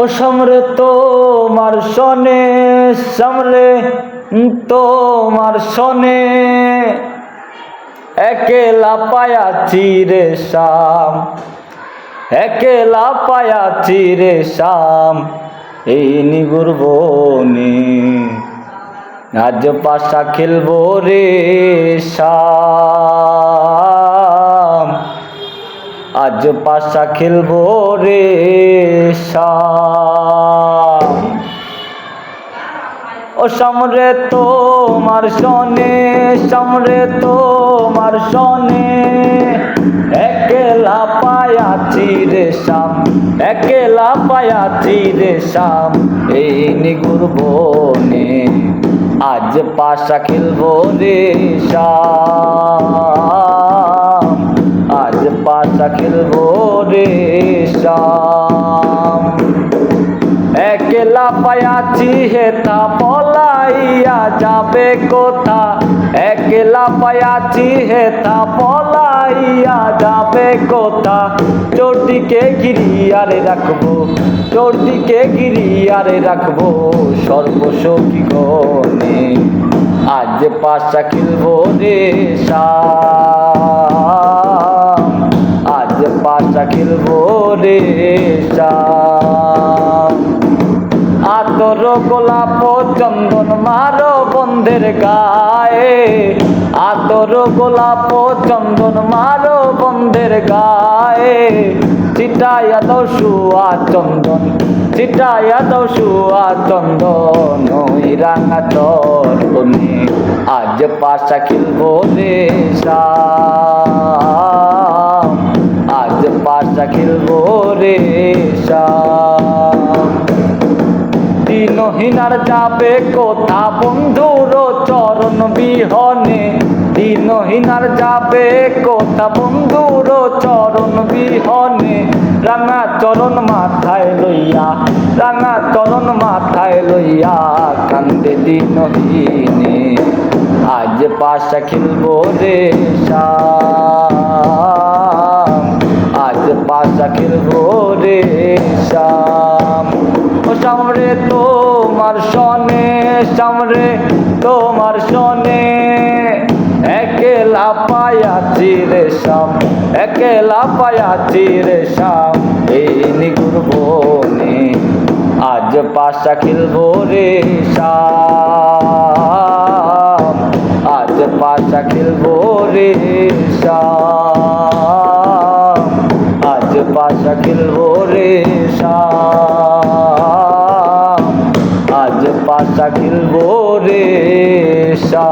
ও সামরে তোমার সনে, সামরে তোমার সনে একেলা পায়াছি রে শাম, একেলা পায়াছি রে শাম এই নিগুর বনে। আজ পাশা খেলবো রে শাম, আজ পাশা খেলবো রে শাম। ও সামরে তোমার সনে, সামরে তোমার সনে একেলা পায়াছি রে শাম, একেলা পায়াছি রে শাম এই নিগুর বনে। আজ পাশা খেলবো রে শাম, আজ পাশা খেলবো রে শাম। একেলা পায়াছি হেতা পলাইয়া যাবে কোথা, একেলা পায়াছি হেতা পলাইয়া যাবে কোথা। চোরদিকে গিরিয়ারে রাখবো, চোরদিকে গিরিয়ারে রাখবো সর্বসখী গণে। আজ পাশা খেলবো রে শাম, আজ পাশা খেলবো রে শাম। আতর গোলাপ চন্দন মারো বন্ধের গায়ে, আতর গোলাপ চন্দন মারো বন্ধের গায়ে। ছিটাইয়া দাও শুয়া চন্দন, ছিটাইয়া দাও শুয়া চন্দন ওই রাঙা চরণে। আজ পাশা খেলবো রে শাম, আজ পাশা খেলবো রে শাম। দিনহীনার যাবে কোথা বন্ধুর চরণ বিহনে, দিনহীনার যাবে কোথা বন্ধুর চরণ বিহনে। রাঙা চরণ মাথায় লইয়া, রাঙা চরণ মাথায় লইয়া কান্দে দিনহীনে। আজ পাশা খেলবো রে শাম, আজ পাশা খেলবো রে শাম। ও সামরে তোমার সনে, সামরে তোমার সনে একেলা পায়াছি রে শাম, একেলা পায়াছি রে শাম এই নিগুর বনে। আজ পাশা খেলবো রে শাম, আজ পাশা খেলবো রে শাম, আজ পাশা খেলবো রে শাম, আজ পাশা খেলবো রে শাম।